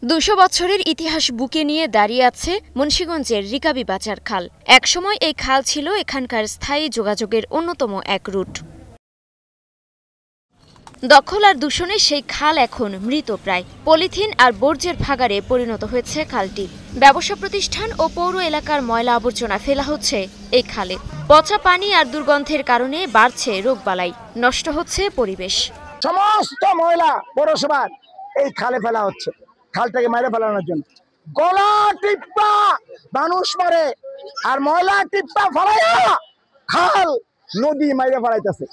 ২০০ বছরের ইতিহাস বুকে নিয়ে দাঁড়িয়ে আছে মুন্সিগঞ্জের রিকাবি বাজার খাল। একসময় এই খাল ছিল এখানকার স্থায়ী যোগাযোগের অন্যতম এক রুট। দখল আর দূষণে সেই খাল এখন মৃতপ্রায়। পলিথিন আর বর্জ্যের ভাগাড়ে পরিণত হয়েছে খালটি। ব্যবসা প্রতিষ্ঠান ও পৌর এলাকার ময়লা আবর্জনা ফেলা হচ্ছে এই খালে। পচা পানি আর দুর্গন্ধের কারণে বাড়ছে রোগবালাই, নষ্ট হচ্ছে পরিবেশ। সমস্ত ময়লা পৌরসভার এই খালে ফেলা হচ্ছে, খালটাকে মাইরে ফেলানোর জন্য। গলা টিপ্পা মানুষ মারে আর ময়লা টিপ্পা ফেলাইয়া খাল নদী মাইরে ফেলাইতেছে।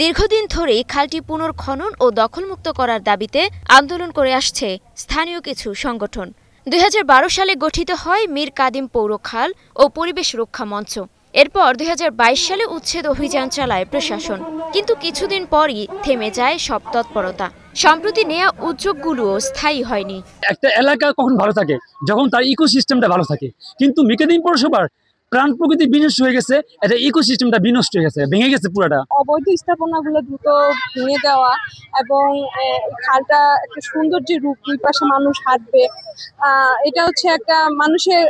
দীর্ঘদিন ধরেই খালটি পুনর্খনন ও দখলমুক্ত করার দাবিতে আন্দোলন করে আসছে স্থানীয় কিছু সংগঠন। ২০১২ সালে গঠিত হয় মীর কাদিম পৌর খাল ও পরিবেশ রক্ষা মঞ্চ। এরপর ২০২২ সালে উচ্ছেদ অভিযান চালায় প্রশাসন, কিন্তু কিছুদিন পরই থেমে যায় সব তৎপরতা। সম্প্রতি নেয়া উদ্যোগগুলোও স্থায়ী হয়নি। একটা এলাকা কখন ভালো থাকে যখন তার ইকোসিস্টেমটা ভালো থাকে, কিন্তু মীর কাদিম পৌরসভার প্রাণ প্রকৃতি বিনষ্ট হয়ে গেছে, এটা ইকোসিস্টেমটা বিনষ্ট হয়ে গেছে, ভেঙে গেছে পুরাটা। অবৈধ স্থাপনাগুলো দ্রুত ভেঙে দেওয়া এবং খালটা একটা সুন্দর যে রূপ, দুই পাশে মানুষ হাঁটবে, এটা হচ্ছে একটা মানুষের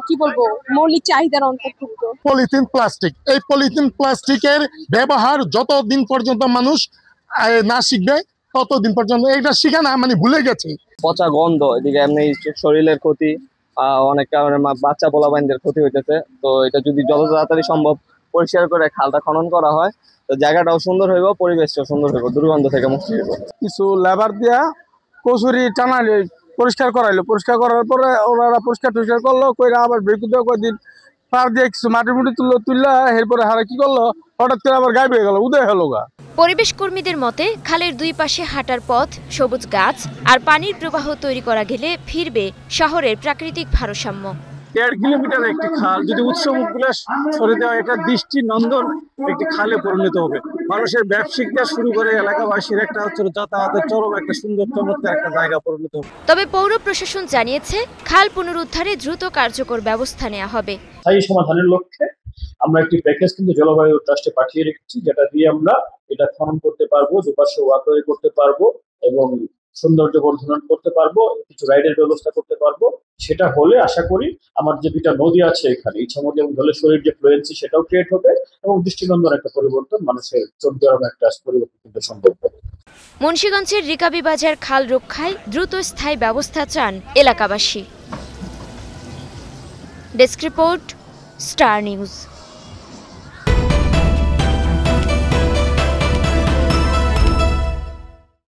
কি বলবো মৌলিক চাহিদার অন্তর্ভুক্ত। পলিথিন প্লাস্টিক, এই পলিথিন প্লাস্টিকের ব্যবহার যতদিন পর্যন্ত মানুষ না শিখবে ততদিন পর্যন্ত, এটা শিখে না মানে ভুলে গেছে। পচা গন্ধ, এদিকে এমনি শরীরের ক্ষতি, অনেক কারণে বাচ্চা পোলাপাইনদের ক্ষতি হইতেছে। তো এটা যদি যত তাড়াতাড়ি সম্ভব পরিষ্কার করে খালটা খনন করা হয়, তো জায়গাটাও সুন্দর হইব, পরিবেশটাও সুন্দর হইব, দুর্গন্ধ থেকে মুক্তি হইব। কিছু লেবার দিয়া কচুরি টানালে পরিষ্কার করাইলো, পরিষ্কার করার পরে ওনারা পরিষ্কার টরিষ্কার করলো, কইরা আবার বের করে কয়েকদিন পার দিয়ে কিছু মাটি মুটি তুললা, এরপরে হারা কি করলো, হঠাৎ করে আবার গায়েব হয়ে গেল, উদয় হলো গা। পরিবেশ কর্মীদের মতে খালের দুই পাশে হাঁটার পথ, সবুজ গাছ আর পানির প্রবাহ তৈরি করা গেলে ফিরবে শহরের প্রাকৃতিক ভারসাম্য। ১.৫ কিলোমিটার একটি খাল যদি উৎসমুখগুলো সরে দেওয়া, একটা দৃষ্টি নন্দন একটি খালে পরিণত হবে। মানুষের ব্যবসায়িকটা শুরু করে এলাকাবাসীর একটা যাতায়াতের চরম একটা সুন্দর চমৎকার একটা জায়গা পরিণত হবে। তবে পৌর প্রশাসন জানিয়েছে খাল পুনরুদ্ধারে দ্রুত কার্যকর ব্যবস্থা নেওয়া হবে। স্থায়ী সমাধানের লক্ষ্যে আমরা একটি প্যাকেজ কিন্তু জলবায়ু ট্রাস্টে পাঠিয়ে রেখেছি, যেটা দিয়ে আমরা এটা খনন করতে পারবো, দুপাশে ওয়াকওয়ে করতে পারবো এবং সৌন্দর্য বর্ধন করতে পারবো, কিছু রাইডের ব্যবস্থা করতে পারবো। সেটা হলে আশা করি আমার যে দুইটা নদী আছে এখানে, ইচ্ছামতি এবং ধলেশ্বরীর যে ফ্লুয়েন্সি, সেটাও ক্রিয়েট হবে এবং দৃষ্টিনন্দন একটা পরিবর্তন, মানুষের চোখ জোড়ানো একটা পরিবর্তন কিন্তু সম্ভব হবে। মুন্সিগঞ্জের রিকাবি বাজার খাল রক্ষায় দ্রুত স্থায়ী ব্যবস্থা চান এলাকাবাসী। Desk report, star news.